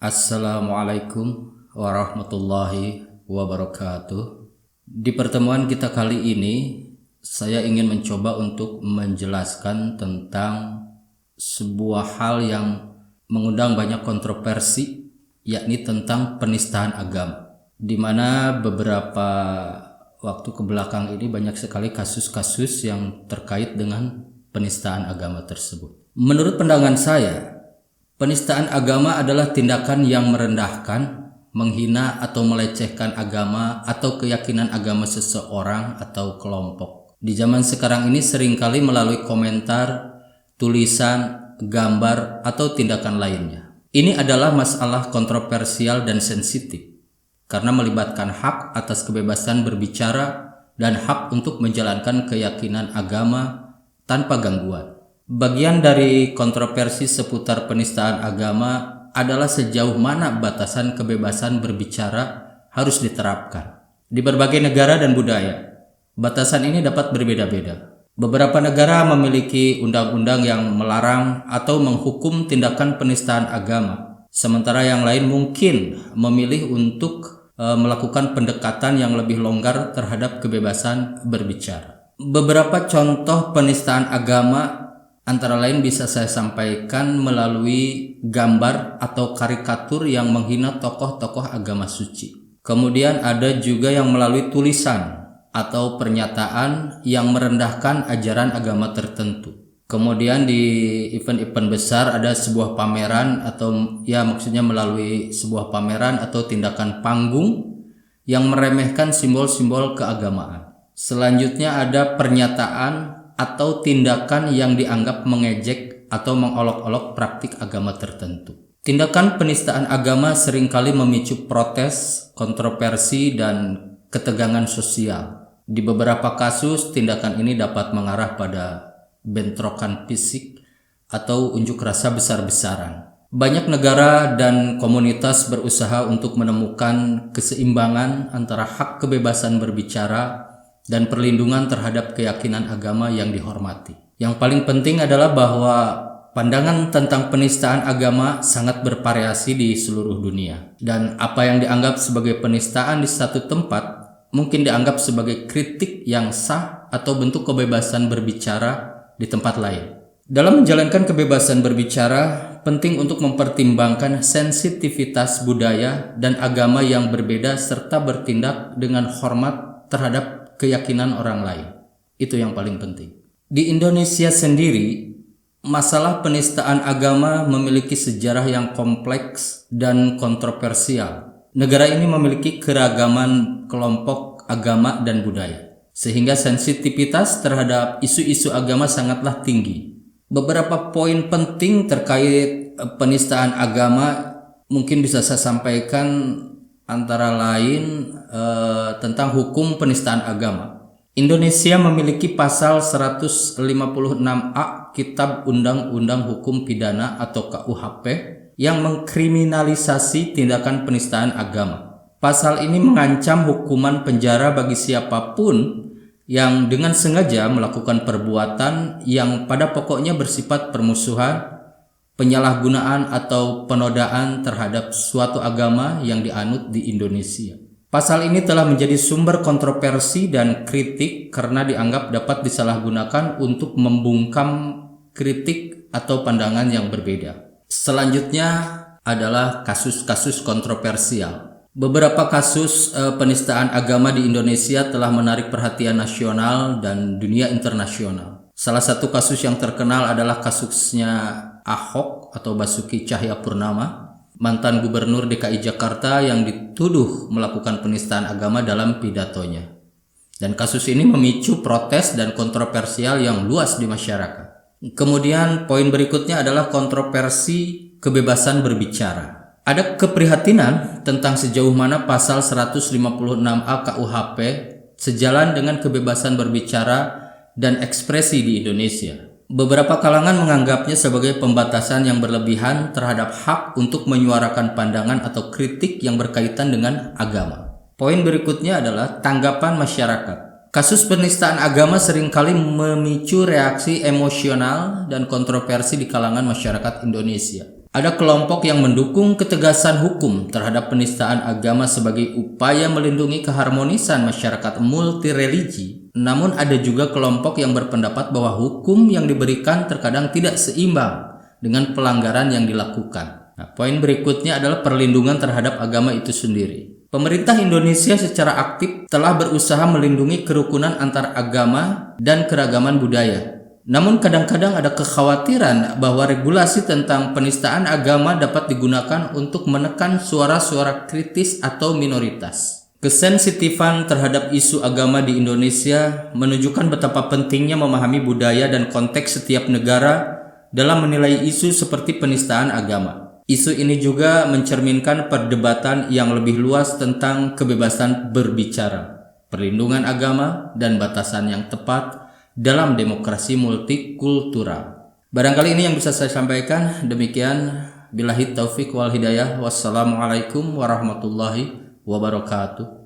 Assalamualaikum warahmatullahi wabarakatuh. Di pertemuan kita kali ini, saya ingin mencoba untuk menjelaskan tentang sebuah hal yang mengundang banyak kontroversi, yakni tentang penistaan agama. Di mana beberapa waktu kebelakang ini banyak sekali kasus-kasus yang terkait dengan penistaan agama tersebut. Menurut pandangan saya, penistaan agama adalah tindakan yang merendahkan, menghina atau melecehkan agama atau keyakinan agama seseorang atau kelompok. Di zaman sekarang ini seringkali melalui komentar, tulisan, gambar, atau tindakan lainnya. Ini adalah masalah kontroversial dan sensitif karena melibatkan hak atas kebebasan berbicara dan hak untuk menjalankan keyakinan agama tanpa gangguan. Bagian dari kontroversi seputar penistaan agama adalah sejauh mana batasan kebebasan berbicara harus diterapkan. Di berbagai negara dan budaya, batasan ini dapat berbeda-beda. Beberapa negara memiliki undang-undang yang melarang atau menghukum tindakan penistaan agama, sementara yang lain mungkin memilih untuk melakukan pendekatan yang lebih longgar terhadap kebebasan berbicara. Beberapa contoh penistaan agama antara lain bisa saya sampaikan melalui gambar atau karikatur yang menghina tokoh-tokoh agama suci. Kemudian ada juga yang melalui tulisan atau pernyataan yang merendahkan ajaran agama tertentu. Kemudian di event-event besar ada sebuah pameran atau maksudnya melalui sebuah pameran atau tindakan panggung yang meremehkan simbol-simbol keagamaan. Selanjutnya ada pernyataan atau tindakan yang dianggap mengejek atau mengolok-olok praktik agama tertentu. Tindakan penistaan agama seringkali memicu protes, kontroversi, dan ketegangan sosial. Di beberapa kasus, tindakan ini dapat mengarah pada bentrokan fisik atau unjuk rasa besar-besaran. Banyak negara dan komunitas berusaha untuk menemukan keseimbangan antara hak kebebasan berbicara dan perlindungan terhadap keyakinan agama yang dihormati. Yang paling penting adalah bahwa pandangan tentang penistaan agama sangat bervariasi di seluruh dunia. Dan apa yang dianggap sebagai penistaan di satu tempat mungkin dianggap sebagai kritik yang sah atau bentuk kebebasan berbicara di tempat lain. Dalam menjalankan kebebasan berbicara, penting untuk mempertimbangkan sensitivitas budaya dan agama yang berbeda serta bertindak dengan hormat terhadap keyakinan orang lain. Itu yang paling penting. Di Indonesia sendiri, masalah penistaan agama memiliki sejarah yang kompleks dan kontroversial. Negara ini memiliki keragaman kelompok agama dan budaya, sehingga sensitivitas terhadap isu-isu agama sangatlah tinggi. Beberapa poin penting terkait penistaan agama mungkin bisa saya sampaikan antara lain tentang hukum penistaan agama. Indonesia memiliki pasal 156A Kitab Undang-Undang Hukum Pidana atau KUHP yang mengkriminalisasi tindakan penistaan agama. Pasal ini mengancam hukuman penjara bagi siapapun yang dengan sengaja melakukan perbuatan yang pada pokoknya bersifat permusuhan, penyalahgunaan atau penodaan terhadap suatu agama yang dianut di Indonesia. Pasal ini telah menjadi sumber kontroversi dan kritik karena dianggap dapat disalahgunakan untuk membungkam kritik atau pandangan yang berbeda. Selanjutnya adalah kasus-kasus kontroversial. Beberapa kasus penistaan agama di Indonesia telah menarik perhatian nasional dan dunia internasional. Salah satu kasus yang terkenal adalah kasusnya Ahok atau Basuki Cahayapurnama, mantan gubernur DKI Jakarta yang dituduh melakukan penistaan agama dalam pidatonya. Dan kasus ini memicu protes dan kontroversial yang luas di masyarakat. Kemudian poin berikutnya adalah kontroversi kebebasan berbicara. Ada keprihatinan tentang sejauh mana pasal 156A KUHP sejalan dengan kebebasan berbicara dan ekspresi di Indonesia. Beberapa kalangan menganggapnya sebagai pembatasan yang berlebihan terhadap hak untuk menyuarakan pandangan atau kritik yang berkaitan dengan agama. Poin berikutnya adalah tanggapan masyarakat. Kasus penistaan agama seringkali memicu reaksi emosional dan kontroversi di kalangan masyarakat Indonesia. Ada kelompok yang mendukung ketegasan hukum terhadap penistaan agama sebagai upaya melindungi keharmonisan masyarakat multireligi. Namun ada juga kelompok yang berpendapat bahwa hukum yang diberikan terkadang tidak seimbang dengan pelanggaran yang dilakukan. Nah, poin berikutnya adalah perlindungan terhadap agama itu sendiri. Pemerintah Indonesia secara aktif telah berusaha melindungi kerukunan antar agama dan keragaman budaya. Namun kadang-kadang ada kekhawatiran bahwa regulasi tentang penistaan agama dapat digunakan untuk menekan suara-suara kritis atau minoritas. Kesensitifan terhadap isu agama di Indonesia menunjukkan betapa pentingnya memahami budaya dan konteks setiap negara dalam menilai isu seperti penistaan agama. Isu ini juga mencerminkan perdebatan yang lebih luas tentang kebebasan berbicara, perlindungan agama, dan batasan yang tepat dalam demokrasi multikultural. Barangkali ini yang bisa saya sampaikan. Demikian, billahi taufik wal hidayah. Wassalamualaikum warahmatullahi wabarakatuh.